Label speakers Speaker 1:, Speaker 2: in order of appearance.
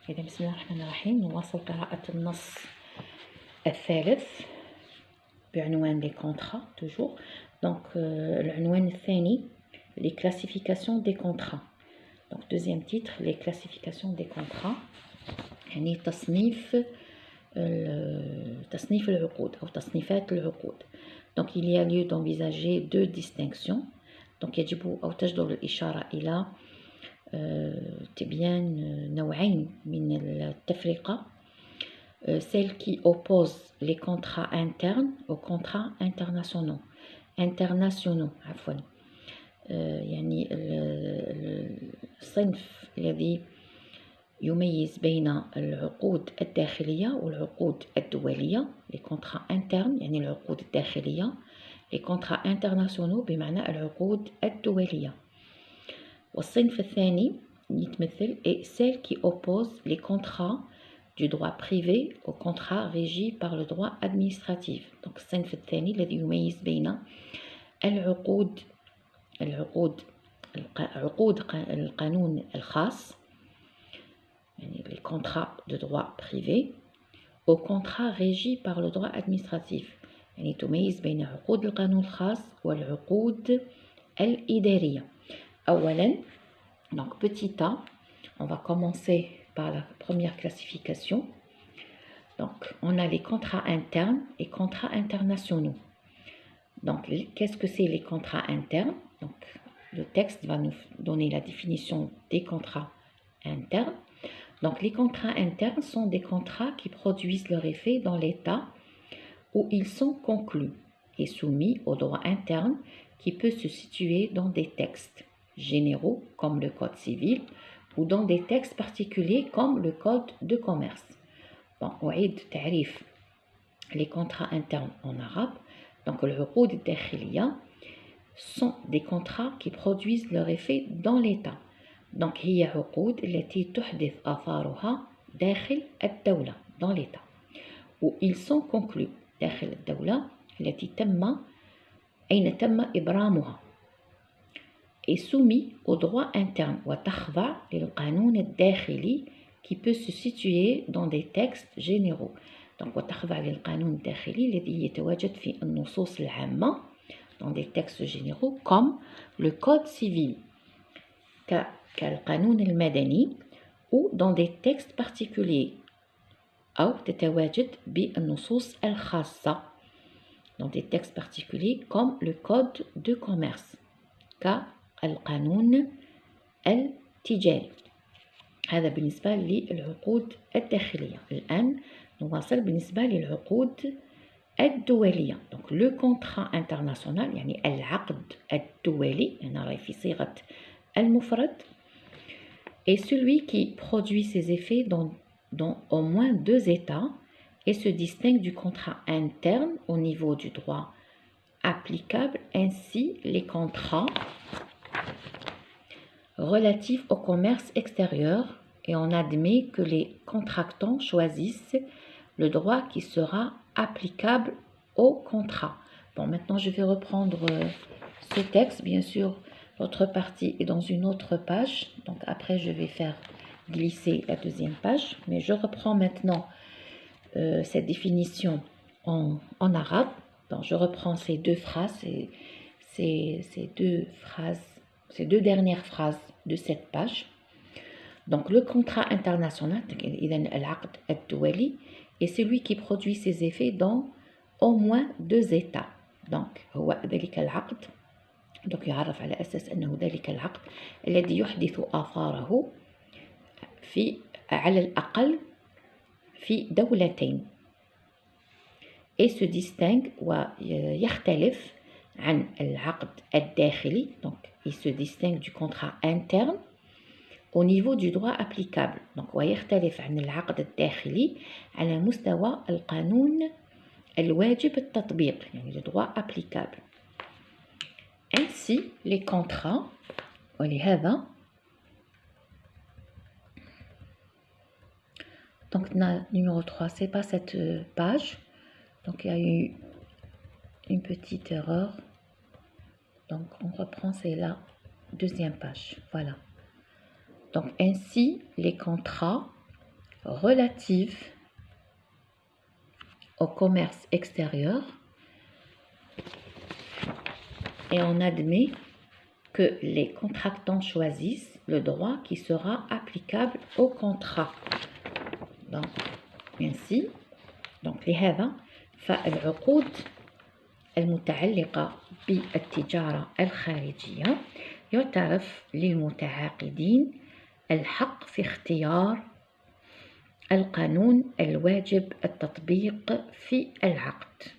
Speaker 1: إذا بسم الله الرحمن الرحيم نواصل قراءة النص الثالث بعنوان les contrats toujours. Donc العنوان الثاني les classifications des contrats. Donc deuxième titre les classifications des contrats يعني تصنيف العقود أو تصنيفات العقود. Donc il y a lieu d'envisager deux distinctions. Donc يجب أو تجدر الإشارة إلى تبيان نوعين من التفرقة. Celle qui oppose les contrats internes aux contrats internationaux عفوا. يعني الصنف الذي يميز بين العقود الداخلية والعقود الدولية les contrats internes يعني العقود الداخلية les contrats internationaux بمعنى العقود الدولية. والصنف الثاني يتمثل est celle qui oppose les contrats du droit privé aux contrats régis par le droit administratif. Donc الصنف الثاني الذي يميز بين عقود القانون الخاص يعني les contrats de droit privé aux contrats régis par le droit administratif. يعني تميز بين عقود القانون الخاص والعقود الإدارية. أولاً donc petit a, on va commencer par la première classification. Donc on a les contrats internes et contrats internationaux. Donc qu'est-ce que c'est les contrats internes? Donc le texte va nous donner la définition des contrats internes. Donc les contrats internes sont des contrats qui produisent leur effet dans l'État où ils sont conclus et soumis au droit interne qui peut se situer dans des textes généraux comme le code civil ou dans des textes particuliers comme le code de commerce. Bon, أعيد تعريف les contrats internes en arabe. Donc العقود الداخلية sont des contrats qui produisent leur effet dans l'État. Donc هي عقود التي تحدث آثارها داخل الدولة dans l'État où ils sont conclus داخل الدولة التي تم إبرامها est soumis au droit interne وتخضع للقانون الداخلي qui peut se situer dans des textes généraux. Donc وتخضع للقانون الداخلي الذي يتواجد في النصوص العامة dans des textes généraux comme le code civil كالقانون المدني ou dans des textes particuliers أو تتواجد بالنصوص الخاصة dans des textes particuliers comme le code de commerce كالقانون التجاري. هذا بالنسبة للعقود الداخلية. الآن نواصل بالنسبة للعقود الدولية. Donc le contrat international يعني العقد الدولي هنا راهي في صيغة المفرد est celui qui produit ses effets dans au moins deux États et se distingue du contrat interne au niveau du droit applicable. Ainsi les contrats relatifs au commerce extérieur et on admet que les contractants choisissent le droit qui sera applicable au contrat. Bon, maintenant je vais reprendre ce texte. Bien sûr, l'autre partie est dans une autre page. Donc après, je vais faire glisser la deuxième page. Mais je reprends maintenant cette définition en arabe. Donc, je reprends ces deux phrases, ces deux dernières phrases de cette page. Donc, le contrat international, est celui qui produit ses effets dans au moins deux États. Donc, donc يعرف على أساس أنه ذلك العقد الذي يحدث آثاره على الأقل في دولتين et se distingue ويختلف عن العقد الداخلي. Donc il se distingue du contrat interne au niveau du droit applicable. Donc ويختلف عن العقد الداخلي على مستوى القانون الواجب التطبيق يعني le droit applicable. Ainsi les contrats ولهذا donc numéro 3 c'est pas cette page. Donc il y a eu une petite erreur. Donc on reprend, c'est la deuxième page. Voilà. Donc ainsi les contrats relatives au commerce extérieur et on admet que les contractants choisissent le droit qui sera applicable au contrat. Donc, ainsi, لهذا فالعقود المتعلقة بالتجارة الخارجية يعترف للمتعاقدين الحق في اختيار القانون الواجب التطبيق في العقد.